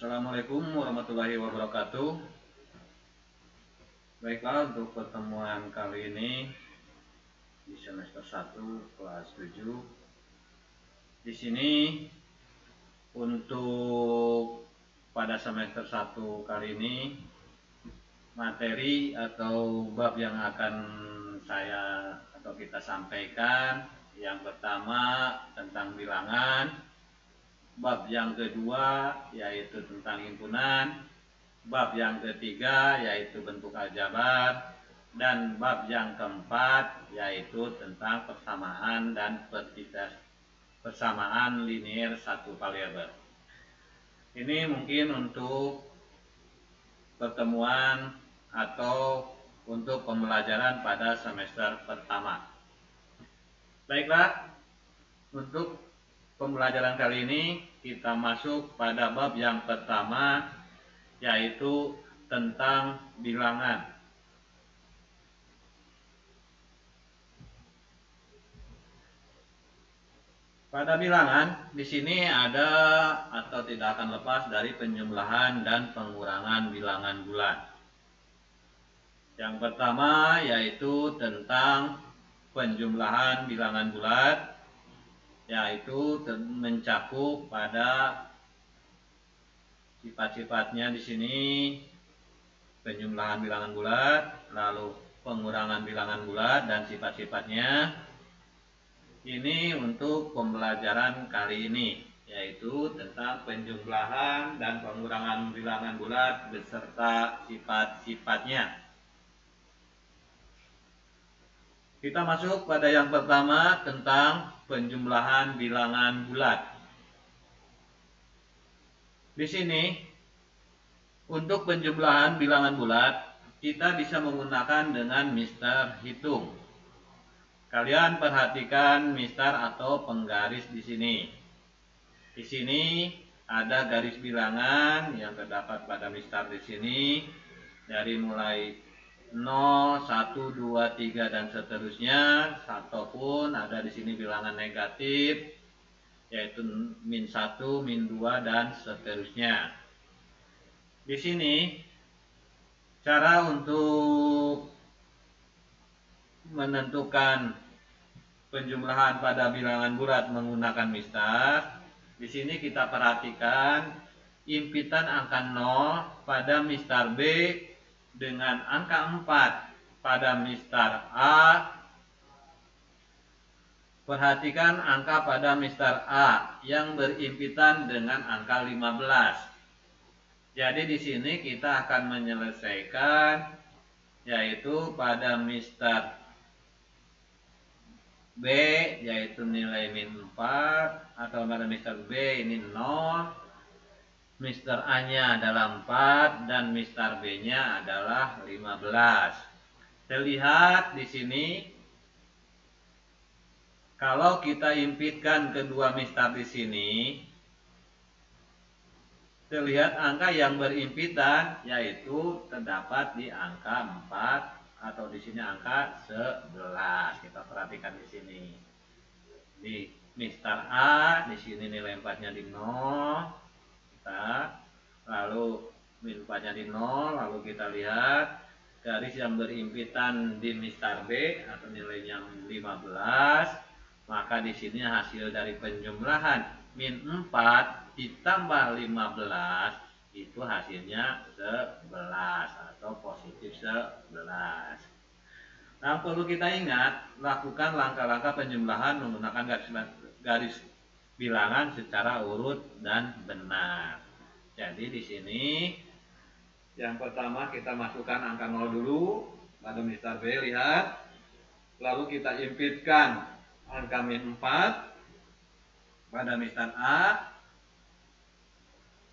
Assalamualaikum warahmatullahi wabarakatuh. Baiklah, untuk pertemuan kali ini di semester 1 kelas 7. Di sini untuk pada semester 1 kali ini materi atau bab yang akan saya atau kita sampaikan, yang pertama tentang bilangan, bab yang kedua yaitu tentang himpunan, bab yang ketiga yaitu bentuk aljabar, dan bab yang keempat yaitu tentang persamaan dan persamaan linier satu variabel. Ini mungkin untuk pertemuan atau untuk pembelajaran pada semester pertama. Baiklah, untuk pembelajaran kali ini kita masuk pada bab yang pertama, yaitu tentang bilangan. Pada bilangan di sini ada atau tidak akan lepas dari penjumlahan dan pengurangan bilangan bulat. Yang pertama yaitu tentang penjumlahan bilangan bulat, yaitu mencakup pada sifat-sifatnya di sini penjumlahan bilangan bulat, lalu pengurangan bilangan bulat dan sifat-sifatnya. Ini untuk pembelajaran kali ini, yaitu tentang penjumlahan dan pengurangan bilangan bulat beserta sifat-sifatnya. Kita masuk pada yang pertama tentang penjumlahan bilangan bulat. Di sini untuk penjumlahan bilangan bulat kita bisa menggunakan dengan mister hitung. Kalian perhatikan mister atau penggaris di sini. Di sini ada garis bilangan yang terdapat pada mister di sini dari mulai 0, 1, 2, 3 dan seterusnya, ataupun ada di sini bilangan negatif yaitu min 1, min 2 dan seterusnya. Di sini cara untuk menentukan penjumlahan pada bilangan bulat menggunakan mister. Di sini kita perhatikan impitan angka 0 pada mister B dengan angka 4 pada mister A. Perhatikan angka pada mister A yang berimpitan dengan angka 15. Jadi di sini kita akan menyelesaikan yaitu pada mister B yaitu nilai min 4, atau pada mister B ini 0, mister A nya adalah 4 dan mister B nya adalah 15. Terlihat di sini kalau kita impitkan kedua mister di sini, terlihat angka yang berimpitan yaitu terdapat di angka 4 atau di sini angka 11. Kita perhatikan di sini. Di mister A di sini nilai 4-nya di 0. Lalu min 4-nya di 0, lalu kita lihat garis yang berimpitan di mister B atau nilainya 15. Maka di sini hasil dari penjumlahan min 4 ditambah 15 itu hasilnya 11 atau positif 11. Nah, perlu kita ingat, lakukan langkah-langkah penjumlahan menggunakan garis bilangan secara urut dan benar. Jadi di sini yang pertama kita masukkan angka 0 dulu pada mister B, lihat. Lalu kita impitkan angka min 4 pada mister A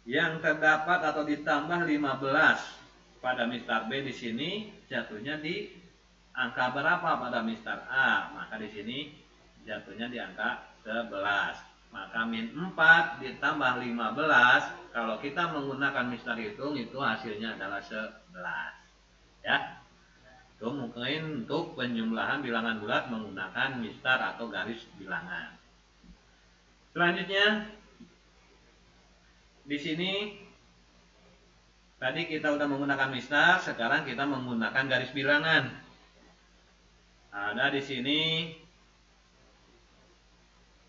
yang terdapat atau ditambah 15 pada mister B. Di sini jatuhnya di angka berapa pada mister A? Maka di sini jatuhnya di angka 11. Maka min 4 ditambah 15 kalau kita menggunakan mister hitung itu hasilnya adalah 11. Ya. Itu mungkin untuk penjumlahan bilangan bulat menggunakan mister atau garis bilangan. Selanjutnya di sini Tadi kita udah menggunakan mistar, sekarang kita menggunakan garis bilangan. Ada di sini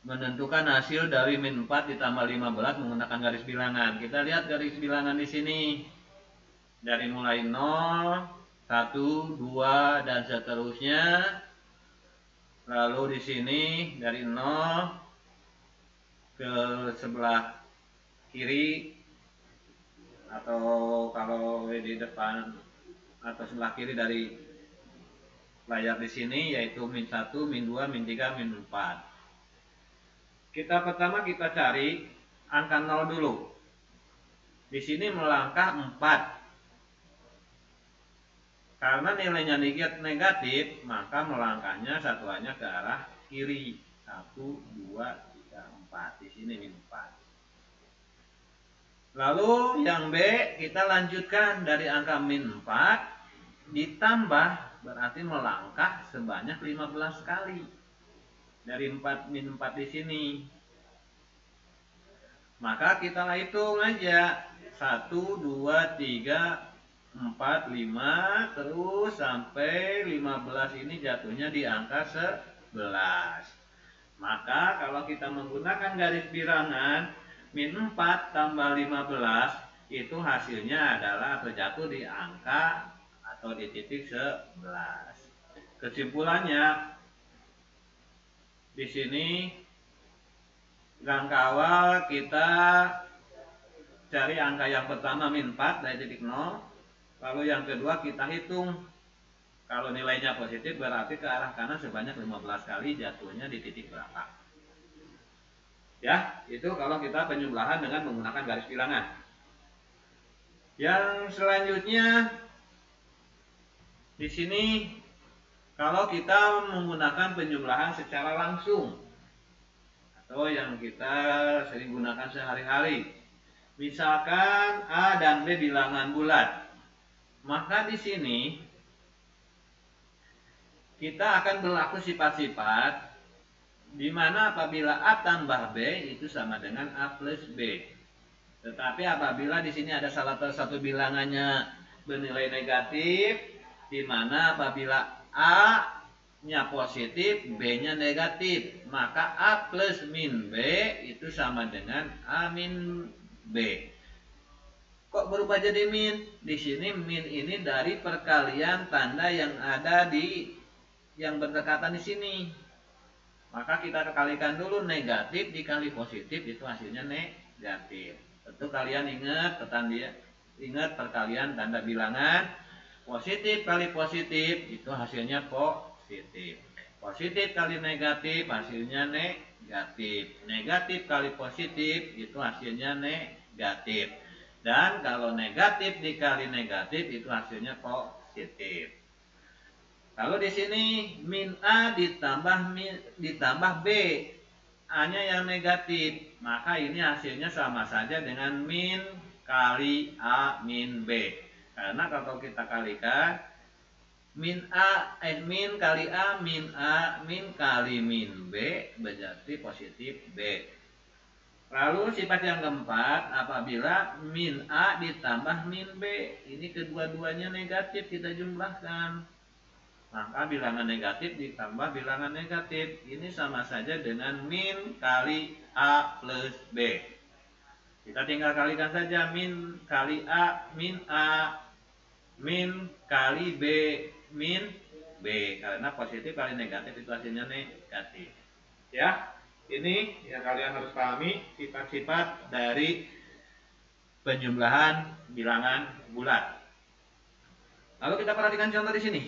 menentukan hasil dari min 4 ditambah 15 menggunakan garis bilangan. Kita lihat garis bilangan di sini. Dari mulai 0, 1, 2 dan seterusnya. Lalu di sini dari 0 ke sebelah kiri, atau kalau di depan atau sebelah kiri dari layar di sini, yaitu min 1, min 2, min 3, min 4. Pertama kita cari angka 0 dulu. Di sini melangkah 4. Karena nilainya negatif, maka melangkahnya satuannya ke arah kiri. 1, 2, 3, 4. Di sini min 4. Lalu yang B kita lanjutkan dari angka min 4 ditambah, berarti melangkah sebanyak 15 kali. Dari 4 min 4 di sini. Maka kita hitung aja. 1, 2, 3, 4, 5, terus sampai 15 ini jatuhnya di angka 11. Maka kalau kita menggunakan garis bilangan, min 4 tambah 15 itu hasilnya adalah terjatuh di angka atau di titik 11. Kesimpulannya di sini langkah awal kita cari angka yang pertama min 4 dari titik 0, lalu yang kedua kita hitung. Kalau nilainya positif berarti ke arah kanan sebanyak 15 kali, jatuhnya di titik berapa. Ya, itu kalau kita penjumlahan dengan menggunakan garis bilangan. Yang selanjutnya di sini kalau kita menggunakan penjumlahan secara langsung atau yang kita sering gunakan sehari-hari. Misalkan A dan B bilangan bulat. Maka di sini kita akan berlaku sifat-sifat di mana apabila A tambah B itu sama dengan A plus B. Tetapi apabila di sini ada salah satu bilangannya bernilai negatif, di mana apabila A-nya positif, B-nya negatif, maka A plus min B itu sama dengan A min B. Kok berubah jadi min? Di sini min ini dari perkalian tanda yang ada di yang berdekatan di sini. Maka kita kalikan dulu, negatif dikali positif itu hasilnya negatif. Tentu kalian ingat perkalian tanda bilangan. Positif kali positif itu hasilnya positif. Positif kali negatif hasilnya negatif. Negatif kali positif itu hasilnya negatif. Dan kalau negatif dikali negatif itu hasilnya positif. Kalau di sini min A ditambah B, A-nya yang negatif, maka ini hasilnya sama saja dengan min kali A min B. Karena kalau kita kalikan min kali A min kali min B berarti positif B. Lalu sifat yang keempat, apabila min A ditambah min B, ini kedua-duanya negatif kita jumlahkan. Maka bilangan negatif ditambah bilangan negatif. Ini sama saja dengan min kali A plus B. Kita tinggal kalikan saja min kali A, min kali B, min B. Karena positif kali negatif itu hasilnya negatif. Ya, ini yang kalian harus pahami sifat-sifat dari penjumlahan bilangan bulat. Lalu kita perhatikan contoh di sini.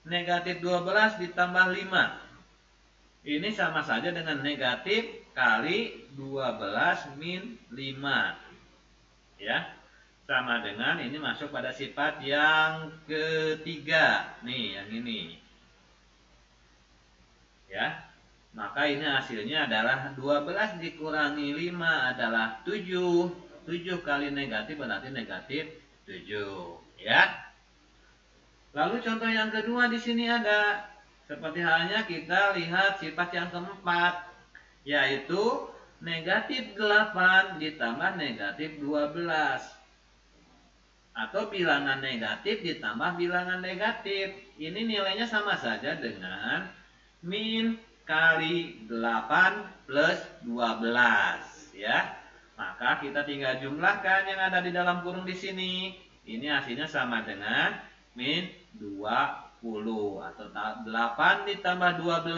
Negatif 12 ditambah 5. Ini sama saja dengan negatif kali 12 min 5. Ya. Sama dengan ini masuk pada sifat yang ketiga. Nih, yang ini. Ya. Maka ini hasilnya adalah 12 dikurangi 5 adalah 7. 7 kali negatif berarti negatif 7. Ya. Lalu contoh yang kedua di sini ada, seperti halnya kita lihat sifat yang keempat, yaitu negatif 8 ditambah negatif 12. atau bilangan negatif ditambah bilangan negatif. Ini nilainya sama saja dengan min kali 8 plus 12 ya. Maka kita tinggal jumlahkan yang ada di dalam kurung di sini. Ini hasilnya sama dengan min 20 atau 8 ditambah 12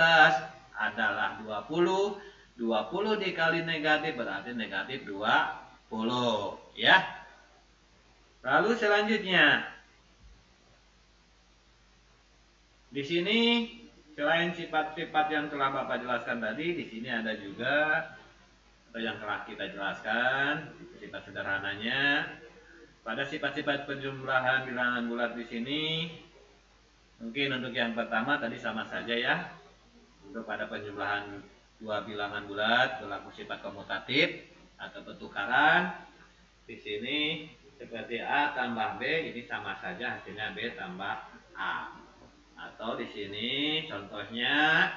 adalah 20. 20 dikali negatif berarti negatif 20 ya. Lalu selanjutnya, di sini selain sifat-sifat yang telah Bapak jelaskan tadi, di sini ada juga atau yang telah kita jelaskan sifat sederhananya. Pada sifat-sifat penjumlahan bilangan bulat di sini, mungkin untuk yang pertama tadi sama saja ya. Untuk pada penjumlahan dua bilangan bulat berlaku sifat komutatif atau pertukaran. Di sini seperti A tambah B, ini sama saja hasilnya B tambah A. Atau di sini contohnya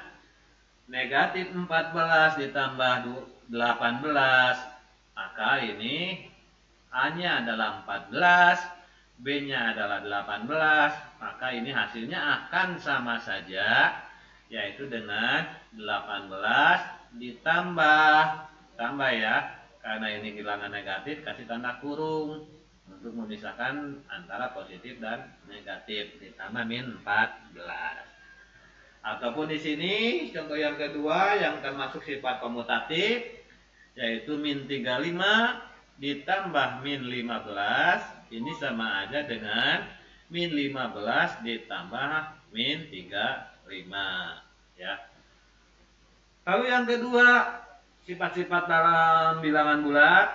negatif 14 ditambah 18, maka ini A-nya adalah 14, B-nya adalah 18, maka ini hasilnya akan sama saja, yaitu dengan 18 tambah ya, karena ini bilangan negatif kasih tanda kurung untuk memisahkan antara positif dan negatif, ditambah min 14. Ataupun di sini contoh yang kedua yang termasuk sifat komutatif, yaitu min 35 ditambah min 15, ini sama aja dengan min 15 ditambah min 35 ya. Lalu yang kedua, sifat-sifat dalam bilangan bulat.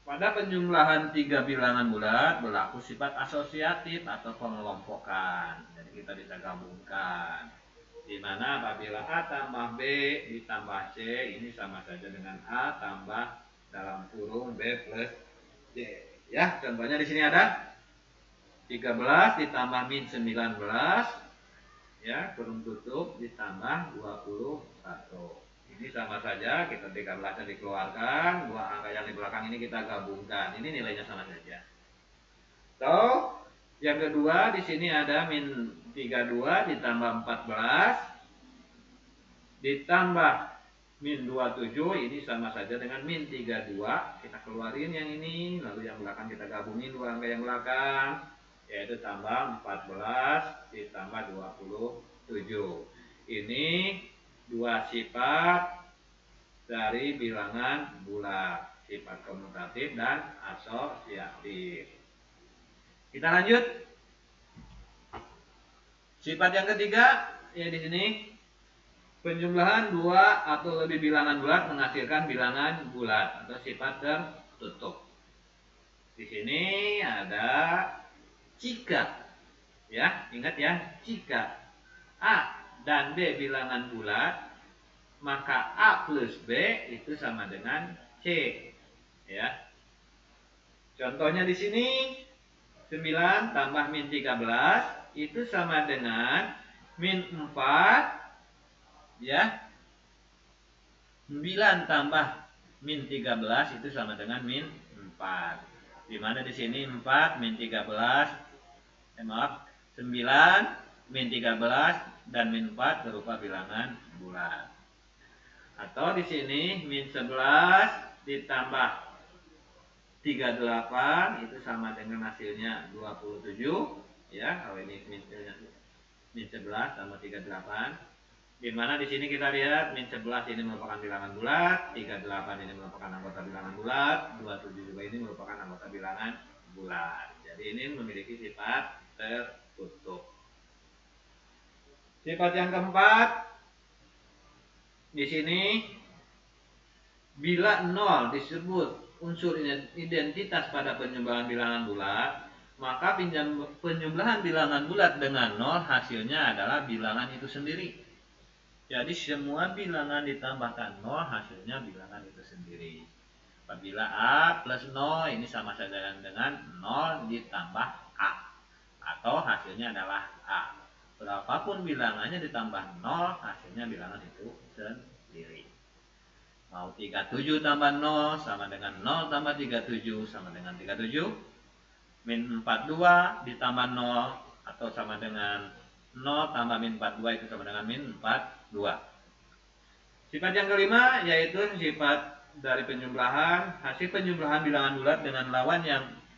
Pada penjumlahan tiga bilangan bulat berlaku sifat asosiatif atau pengelompokan. Jadi kita bisa gabungkan. Di mana apabila A tambah B ditambah C ini sama saja dengan A tambah dalam kurung B plus C. Ya, contohnya di sini ada 13 ditambah min 19 ya, kurung tutup ditambah 21. Ini sama saja, kita 13-nya dikeluarkan, dua angka yang di belakang ini kita gabungkan. Ini nilainya sama saja. So, yang kedua di sini ada min 32 ditambah 14 ditambah min 27, ini sama saja dengan min 32. Kita keluarin yang ini, lalu yang belakang kita gabungin dua angka yang belakang, yaitu tambah 14 ditambah 27. Ini dua sifat dari bilangan bulat, sifat komutatif dan asosiatif. Kita lanjut. Sifat yang ketiga ya di sini, penjumlahan dua atau lebih bilangan bulat menghasilkan bilangan bulat atau sifat tertutup. Di sini ada jika ya, ingat ya, jika A dan B bilangan bulat, maka A plus B itu sama dengan C ya. Contohnya di sini 9 tambah min 13 itu sama dengan min 4 ya. 9 tambah min 13 itu sama dengan min 4. Di mana di sini 4 min 13 9 min 13 dan min 4 berupa bilangan bulat. Atau di sini min 11 ditambah 38 itu sama dengan hasilnya 27 ya. Kalau ini min 11 tambah 38, di mana di sini kita lihat min 11 ini merupakan bilangan bulat, 38 ini merupakan anggota bilangan bulat, 27 juga ini merupakan anggota bilangan bulat. Jadi ini memiliki sifat tertutup. Sifat yang keempat di sini, bila 0 disebut unsur identitas pada penjumlahan bilangan bulat, maka penjumlahan bilangan bulat dengan 0 hasilnya adalah bilangan itu sendiri. Jadi semua bilangan ditambahkan 0 hasilnya bilangan itu sendiri. Apabila A plus 0 ini sama saja dengan 0 ditambah A, atau hasilnya adalah A. Berapapun bilangannya ditambah 0 hasilnya bilangan itu sendiri. Mau 37 tambah 0 sama dengan 0 tambah 37 sama dengan 37. min 42 ditambah 0 atau sama dengan 0 tambah min 42 itu sama dengan min 42. Sifat yang kelima yaitu sifat dari penjumlahan, hasil penjumlahan bilangan bulat dengan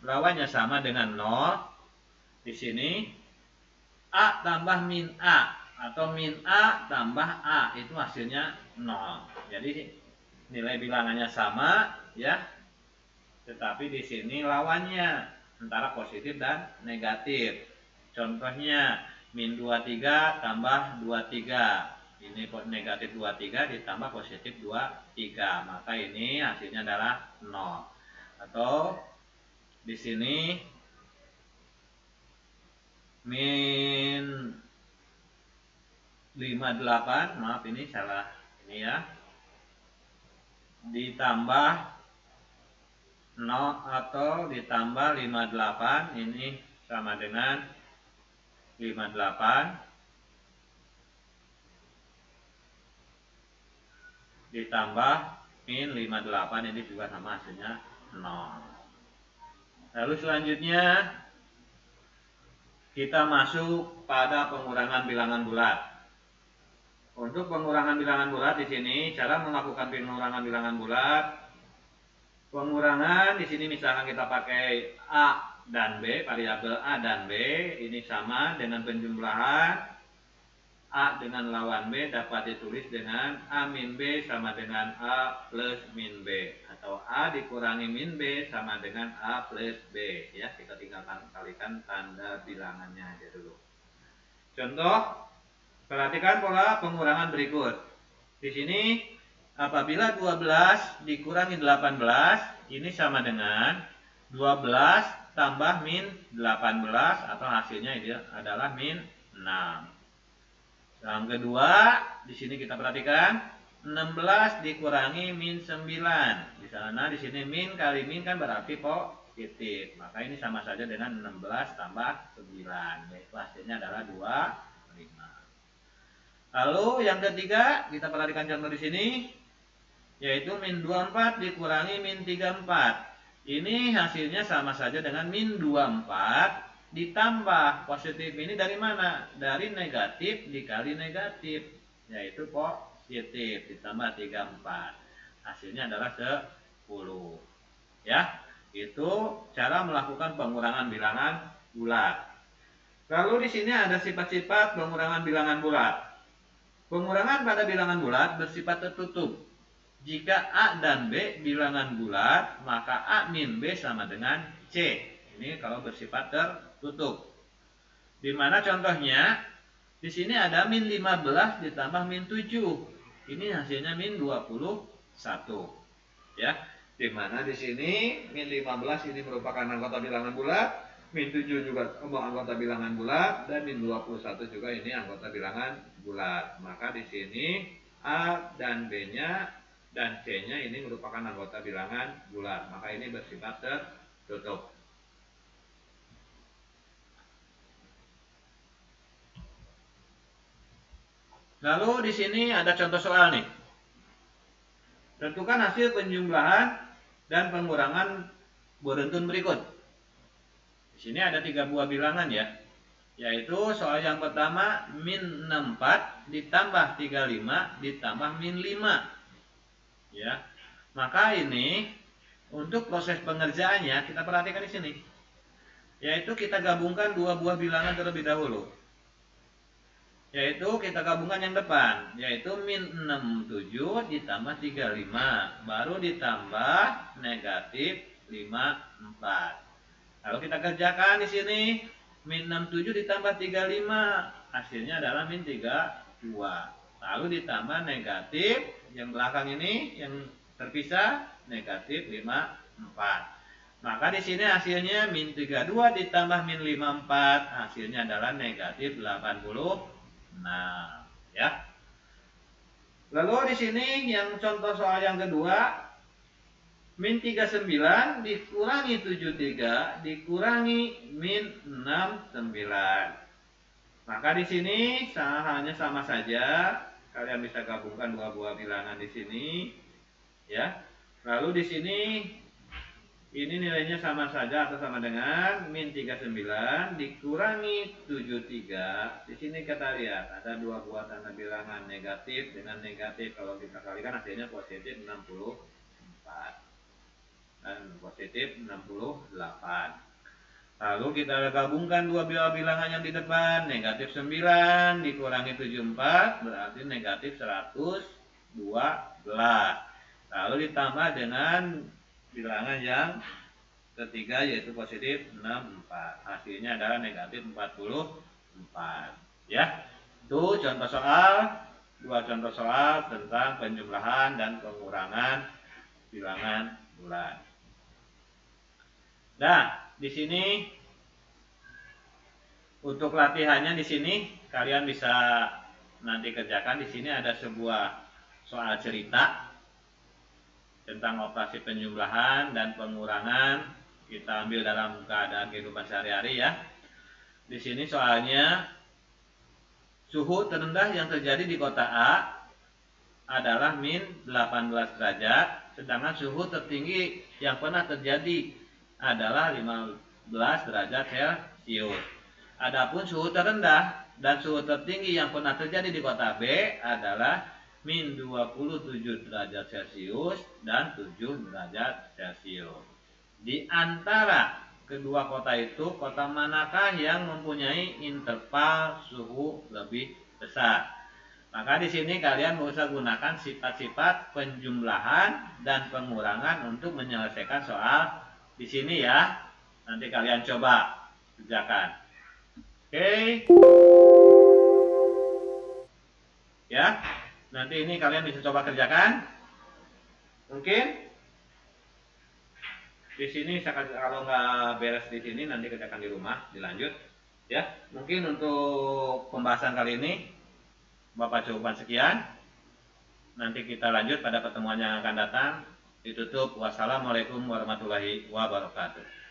lawannya sama dengan 0. Di sini A tambah min A atau min A tambah A itu hasilnya 0. Jadi nilai bilangannya sama ya. Tetapi di sini lawannya antara positif dan negatif. Contohnya min 23 tambah 23. Ini negatif 23 ditambah positif 23. Maka ini hasilnya adalah 0. Atau di sini min 58, maaf ini salah ini ya. Ditambah 0 atau ditambah 58 ini sama dengan 58 ditambah min 58 ini juga sama hasilnya 0. Lalu selanjutnya kita masuk pada pengurangan bilangan bulat. Untuk pengurangan bilangan bulat di sini cara melakukan pengurangan bilangan bulat. Pengurangan di sini misalkan kita pakai A dan B, variabel A dan B ini sama dengan penjumlahan A dengan lawan B dapat ditulis dengan A min B sama dengan A plus min B atau A dikurangi min B sama dengan A plus B ya. Kita tinggal kalikan tanda bilangannya aja dulu. Contoh, perhatikan pola pengurangan berikut. Di sini apabila 12 dikurangi 18 ini sama dengan 12 tambah min 18 atau hasilnya ini adalah min 6. Yang kedua, di sini kita perhatikan 16 dikurangi min 9. Di sana di sini min kali min kan berarti positif. Maka ini sama saja dengan 16 tambah 9. Yaitu hasilnya adalah 25. Lalu yang ketiga, kita perhatikan contoh di sini yaitu min 24 dikurangi min 34. Ini hasilnya sama saja dengan min 24 ditambah positif ini dari mana? Dari negatif dikali negatif, yaitu positif ditambah 34. Hasilnya adalah 10. Ya, itu cara melakukan pengurangan bilangan bulat. Lalu di sini ada sifat-sifat pengurangan bilangan bulat. Pengurangan pada bilangan bulat bersifat tertutup. Jika A dan B bilangan bulat, maka A min B sama dengan C. Ini kalau bersifat tertutup. Di mana contohnya? Di sini ada min 15 ditambah min 7. Ini hasilnya min 21. Ya. Di mana di sini min 15 ini merupakan anggota bilangan bulat, min 7 juga anggota bilangan bulat, dan min 21 juga ini anggota bilangan bulat. Maka di sini A dan B-nya dan C-nya ini merupakan anggota bilangan bulat. Maka ini bersifat tertutup. Lalu di sini ada contoh soal nih. Tentukan hasil penjumlahan dan pengurangan beruntun berikut. Di sini ada 3 buah bilangan ya. Yaitu soal yang pertama min 64 ditambah 35 ditambah min 5. Ya. Maka ini untuk proses pengerjaannya kita perhatikan di sini. Yaitu kita gabungkan 2 buah bilangan terlebih dahulu. Yaitu kita gabungkan yang depan, yaitu min 67 ditambah 35, baru ditambah negatif 54. Lalu kita kerjakan di sini, min 67 ditambah 35, hasilnya adalah min 32. Lalu ditambah negatif, yang belakang ini yang terpisah, negatif 54. Maka di sini hasilnya min 32 ditambah min 54, hasilnya adalah negatif 80. Nah, ya. Lalu di sini yang contoh soal yang kedua, min 39 dikurangi 73 dikurangi min 69. Maka di sini hanya sama saja, kalian bisa gabungkan 2 buah bilangan di sini, ya. Lalu di sini Ini nilainya sama saja atau sama dengan min 39 dikurangi 73. Di sini kita lihat ada dua buah tanda bilangan negatif dengan negatif. Kalau kita kalikan hasilnya positif 64 dan positif 68. Lalu kita gabungkan dua bilangan yang di depan, negatif 9 dikurangi 74 berarti negatif 112. Lalu ditambah dengan bilangan yang ketiga yaitu positif 64. Hasilnya adalah negatif 44. Ya. Itu contoh soal, dua contoh soal tentang penjumlahan dan pengurangan bilangan bulan. Nah, di sini untuk latihannya di sini kalian bisa nanti kerjakan. Di sini ada sebuah soal cerita tentang operasi penjumlahan dan pengurangan, kita ambil dalam keadaan kehidupan sehari-hari ya. Di sini soalnya suhu terendah yang terjadi di kota A adalah min 18 derajat, sedangkan suhu tertinggi yang pernah terjadi adalah 15 derajat Celcius. Adapun suhu terendah dan suhu tertinggi yang pernah terjadi di kota B adalah min 27 derajat Celcius dan 7 derajat Celcius. Di antara kedua kota itu, kota manakah yang mempunyai interval suhu lebih besar? Maka di sini kalian bisa gunakan sifat-sifat penjumlahan dan pengurangan untuk menyelesaikan soal di sini ya. Nanti kalian coba kerjakan. Oke. Ya. Nanti ini kalian bisa coba kerjakan. Mungkin di sini kalau nggak beres di sini nanti kerjakan di rumah, dilanjut. Ya. Mungkin untuk pembahasan kali ini Bapak cukupkan sekian. Nanti kita lanjut pada pertemuan yang akan datang. Ditutup. Wassalamualaikum warahmatullahi wabarakatuh.